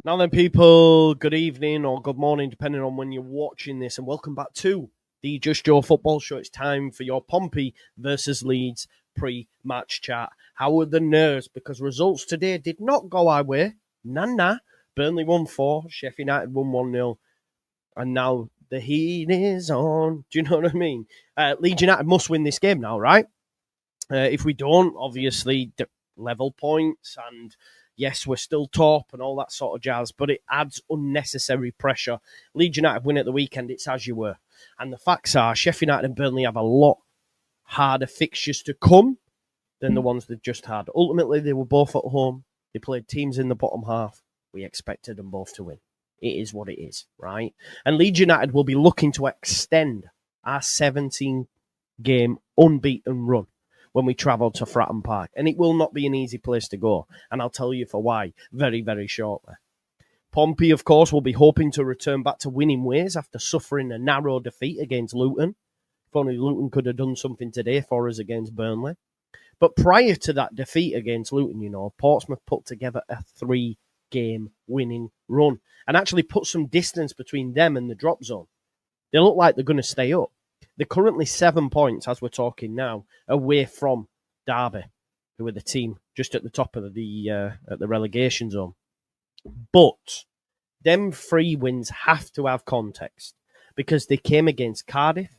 Now then, people, good evening or good morning, depending on when you're watching this, and welcome back to the Just Joe Football Show. It's time for your Pompey versus Leeds pre-match chat. How are the nerves? Because results today did not go our way. Nah. Burnley won 4, Sheffield United won 1-0, and now the heat is on. Do you know what I mean? Leeds United must win this game now, right? If we don't, obviously, level points and... yes, we're still top and all that sort of jazz, but it adds unnecessary pressure. Leeds United win at the weekend, it's as you were. And the facts are, Sheffield United and Burnley have a lot harder fixtures to come than the ones they've just had. Ultimately, they were both at home. They played teams in the bottom half. We expected them both to win. It is what it is, right? And Leeds United will be looking to extend our 17-game unbeaten run when we travel to Fratton Park. And it will not be an easy place to go. And I'll tell you for why very, very shortly. Pompey, of course, will be hoping to return back to winning ways after suffering a narrow defeat against Luton. If only Luton could have done something today for us against Burnley. But prior to that defeat against Luton, Portsmouth put together a 3-game winning run and actually put some distance between them and the drop zone. They look like they're going to stay up. They're currently 7 points, as we're talking now, away from Derby, who are the team just at the top of the relegation zone. But them 3 wins have to have context because they came against Cardiff,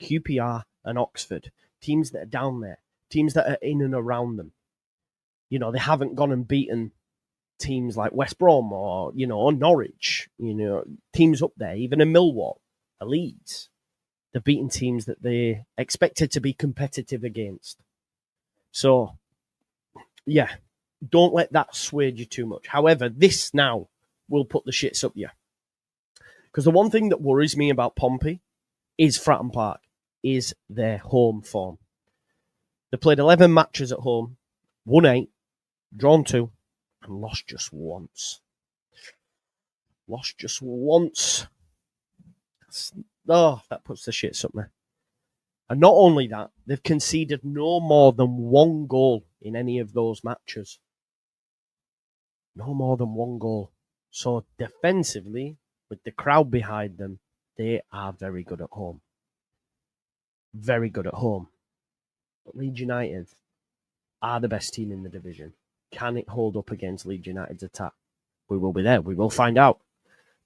QPR, and Oxford, teams that are down there, teams that are in and around them. They haven't gone and beaten teams like West Brom or Norwich, teams up there, even in Millwall, Leeds. They're beating teams that they expected to be competitive against. So, yeah, don't let that sway you too much. However, this now will put the shits up you. Because the one thing that worries me about Pompey is Fratton Park, is their home form. They played 11 matches at home, won 8, drawn 2, and lost just once. Oh, that puts the shits up there. And not only that, they've conceded no more than 1 goal in any of those matches. No more than 1 goal. So defensively, with the crowd behind them, they are very good at home. Very good at home. But Leeds United are the best team in the division. Can it hold up against Leeds United's attack? We will be there. We will find out.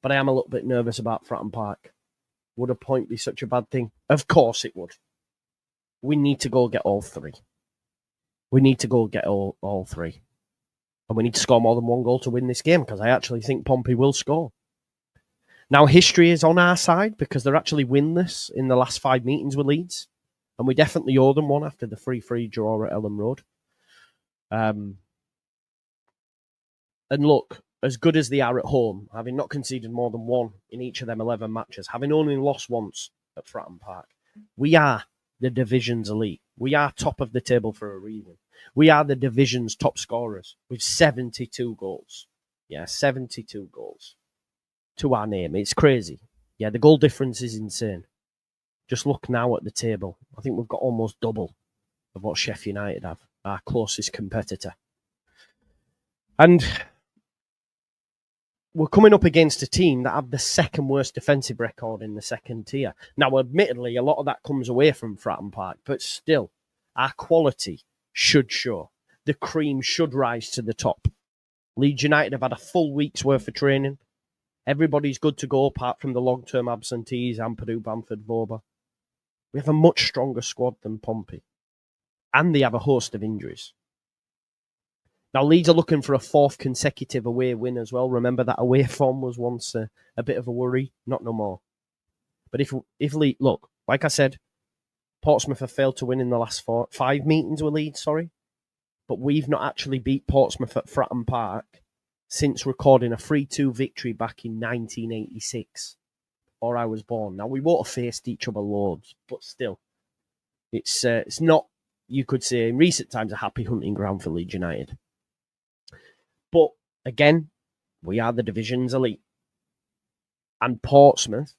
But I am a little bit nervous about Fratton Park. Would a point be such a bad thing? Of course it would. We need to go get all 3. We need to go get all 3. And we need to score more than 1 goal to win this game because I actually think Pompey will score. Now, history is on our side because they're actually winless in the last 5 meetings with Leeds. And we definitely owe them one after the 3-3 draw at Ellen Road. And look, as good as they are at home, having not conceded more than 1 in each of them 11 matches, having only lost once at Fratton Park, we are the division's elite. We are top of the table for a reason. We are the division's top scorers with 72 goals. Yeah, 72 goals to our name. It's crazy. Yeah, the goal difference is insane. Just look now at the table. I think we've got almost double of what Sheffield United have, our closest competitor. And we're coming up against a team that have the second worst defensive record in the second tier. Now, admittedly, a lot of that comes away from Fratton Park, but still, our quality should show. The cream should rise to the top. Leeds United have had a full week's worth of training. Everybody's good to go, apart from the long-term absentees, Ampadu, Bamford, Voba. We have a much stronger squad than Pompey. And they have a host of injuries. Now, Leeds are looking for a 4th consecutive away win as well. Remember that away form was once a bit of a worry. Not no more. But if Leeds... Look, like I said, Portsmouth have failed to win in the last 5 meetings with Leeds, But we've not actually beat Portsmouth at Fratton Park since recording a 3-2 victory back in 1986. Or I was born. Now, we won't have faced each other loads, but still. It's not, you could say, in recent times, a happy hunting ground for Leeds United. But, again, we are the division's elite. And Portsmouth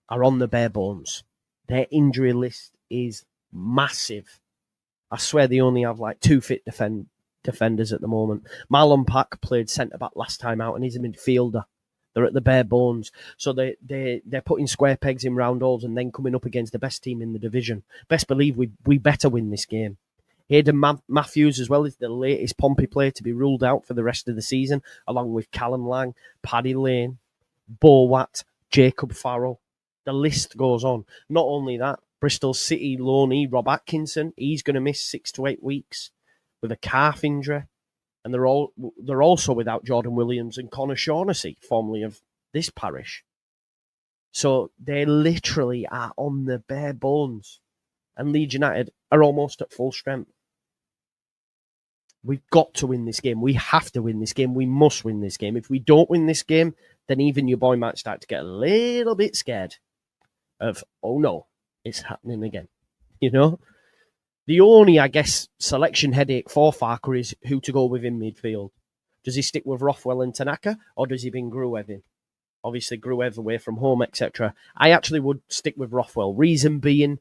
are on the bare bones. Their injury list is massive. I swear they only have like 2 fit defenders at the moment. Marlon Pack played centre-back last time out, and he's a midfielder. They're at the bare bones. So they're putting square pegs in round holes and then coming up against the best team in the division. Best believe we better win this game. Hayden Matthews as well is the latest Pompey player to be ruled out for the rest of the season, along with Callum Lang, Paddy Lane, Bowat, Jacob Farrell. The list goes on. Not only that, Bristol City loanee Rob Atkinson, he's going to miss 6 to 8 weeks with a calf injury. And they're also without Jordan Williams and Connor Shaughnessy, formerly of this parish. So they literally are on the bare bones. And Leeds United are almost at full strength. We've got to win this game. We have to win this game. We must win this game. If we don't win this game, then even your boy might start to get a little bit scared of, oh no, it's happening again. You know? The only, I guess, selection headache for Farker is who to go with in midfield. Does he stick with Rothwell and Tanaka, or does he bring Gruev in? Obviously, Gruev away from home, etc. I actually would stick with Rothwell. Reason being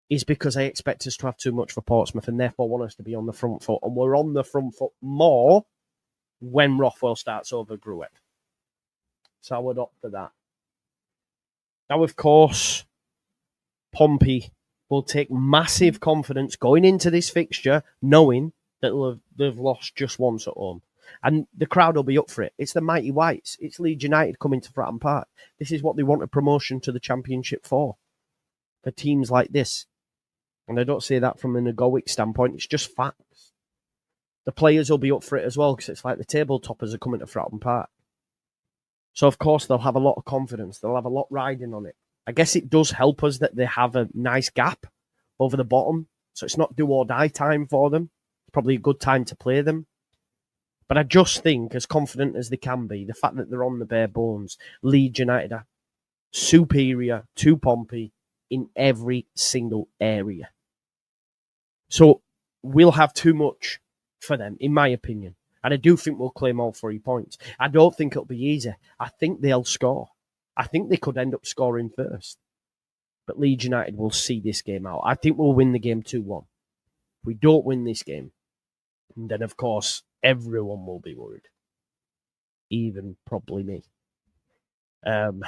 is because I expect us to have too much for Portsmouth and therefore want us to be on the front foot. And we're on the front foot more when Rothwell starts over Gruev. So I would opt for that. Now, of course, Pompey will take massive confidence going into this fixture, knowing that they've lost just once at home. And the crowd will be up for it. It's the Mighty Whites. It's Leeds United coming to Fratton Park. This is what they want a promotion to the Championship for teams like this. And I don't say that from an egoic standpoint. It's just facts. The players will be up for it as well, because it's like the table toppers are coming to Fratton Park. So, of course, they'll have a lot of confidence. They'll have a lot riding on it. I guess it does help us that they have a nice gap over the bottom. So it's not do or die time for them. It's probably a good time to play them. But I just think, as confident as they can be, the fact that they're on the bare bones, Leeds United are superior to Pompey in every single area. So we'll have too much for them, in my opinion. And I do think we'll claim all 3 points. I don't think it'll be easy. I think they'll score. I think they could end up scoring first. But Leeds United will see this game out. I think we'll win the game 2-1. If we don't win this game, then, of course, everyone will be worried. Even probably me. And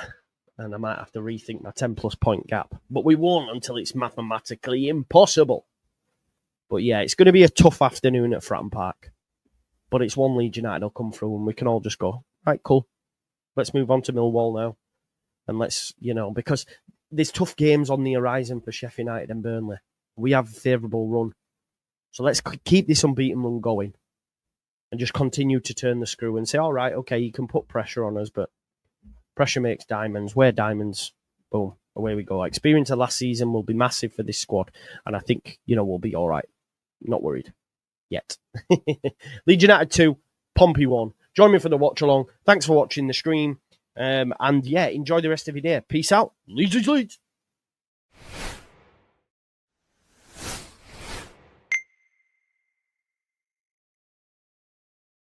I might have to rethink my 10-plus point gap. But we won't until it's mathematically impossible. But yeah, it's going to be a tough afternoon at Fratton Park. But it's one Leeds United will come through and we can all just go, right, cool. Let's move on to Millwall now. And let's, because there's tough games on the horizon for Sheffield United and Burnley. We have a favourable run. So let's keep this unbeaten run going. And just continue to turn the screw and say, all right, okay, you can put pressure on us, but pressure makes diamonds. We're diamonds. Boom. Away we go. Experience of last season will be massive for this squad. And I think, we'll be all right. Not worried. Yet. Leeds United 2, Pompey 1. Join me for the watch along. Thanks for watching the stream. And yeah, enjoy the rest of your day. Peace out. Leeds.